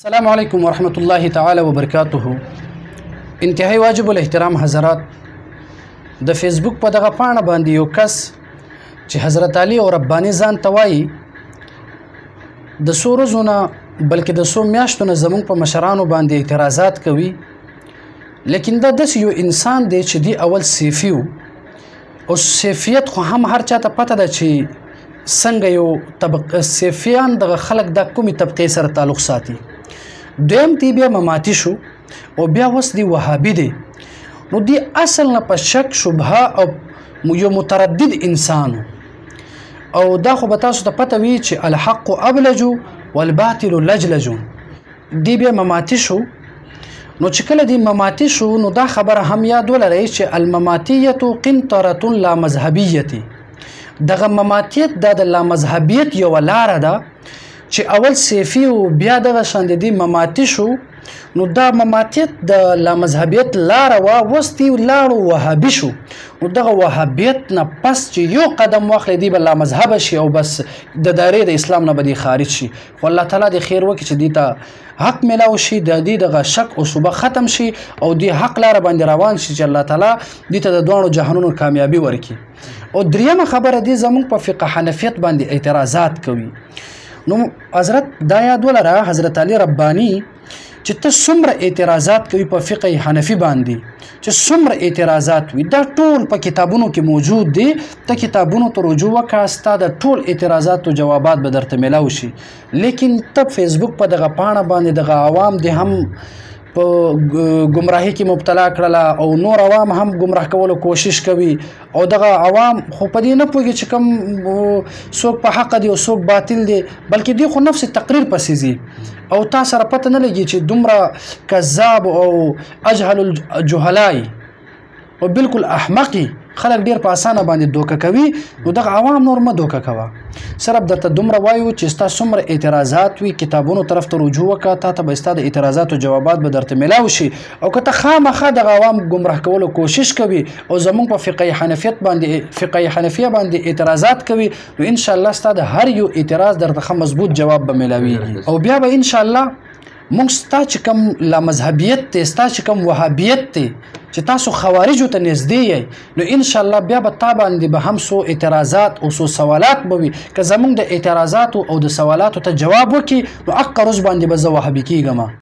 السلام علیکم ورحمۃ اللہ تعالی وبرکاتہ. انتهایی واجب الاحترام حضرات، د فیسبوک په دغه پاڼه باندې یو کس چې حضرت علي او رباني ځان ته وایي د څو ورځو نه بلکې د څو میاشتو نه زموږ په مشرانو باندې اعتراضات کوي، لیکن دا داسې یو انسان دی چې دی اول صیفي و او صیفیت خو هم هر چاته پته ده چې څنګه یو صیفیان دغه خلک د کومې طبقې سره تعلق ساتي. دویم دی بیا مماتي شو او بیا اوس دی وهابي دی. نو دی اصل نه په شک شبهه او یو متردد انسان او دا خو به تاسو ته پته وي چې الحق ابلج والباطل لجلج. دی بیا مماتي شو. نو چې کله دی مماتي شو نو دا خبره هم یاد ولرئ چې المماتیة قنطرة لا مذهبیة. دغه مماتیت دا د لامذهبیت یوه لاره ده چې اول صیفي و بیا دغه شان د دې مماتي شو. نو دا مماتیت د لامذهبیت لاره وه، اوس دی لاړو وهابي شو. نو دغه وهابیت نه پس چې یو قدم واخلی دی به لامذهبه شي او بس د دایرې د اسلام نه به دی خارج شي. خو الله تعالی د خیر وکړي چې دی ته حق میلاو شي، د دې دغه شک او شبه ختم شي او دی حق لاره باندې روان شي چې الله تعالی دی ته د دواړو جهانونو کامیابي ورکړي. او دریمه خبره دی زموږ په فقه حنفیت باندې اعتراضات کوي. نو حضرت دا یاد ولره حضرت علي رباني چې ته څومره اعتراضات کوي په فقه حنفي باندې، چې څومره اعتراضات وي دا ټول په کتابونو کې موجود دي. ته کتابونو ته رجوع وکړه، ستا د ټول اعتراضاتو جوابات به درته میلاو شي. لیکن ته فیسبوک په دغه پاڼه باندې دغه عوام دی هم په ګمراهۍ کې مبتلا کړله او نور عوام هم ګمراه کولو کوشش کوي او دغه عوام خو په دې نه پوهېږي چې کوم څوک په حق دی او څوک باطل دی، بلکې دی خو نفس تقریر پسې ځي او تا سره پته نه لګي چې دومره کذاب او اجهل الجهلای او بالکل احمقي خلک ډیر په اسانه باندې دوکه کوي. نو دغه عوام نور مه دوکه کوه. صرف درته دومره وایو چې ستا څومره اعتراضات وي کتابونو طرف ته رجوع وکړه، تا ته به ستا د اعتراضاتو جوابات به درته میلاو شي. او که ته خامخا دغه عوام ګمراه کولو کوشش کوي او زموږ په فقه حنفیه باندې اعتراضات کوي، نو انشاءالله ستا د هر یو اعتراض درته ښه مضبوط جواب به میلاویږي. او بیا به انشاءالله مونږ ستا چې کوم لامذهبیت دی، ستا چې کوم وهابیت دی چې تاسو خوارجو ته نږدې یئ، نو انشاءالله بیا به تا باندې به هم څو اعتراضات او څو سوالات به وي. که زموږ د اعتراضاتو او د سوالاتو ته جواب وکړي نو اقا روز باندې به زه وهابي کېږم.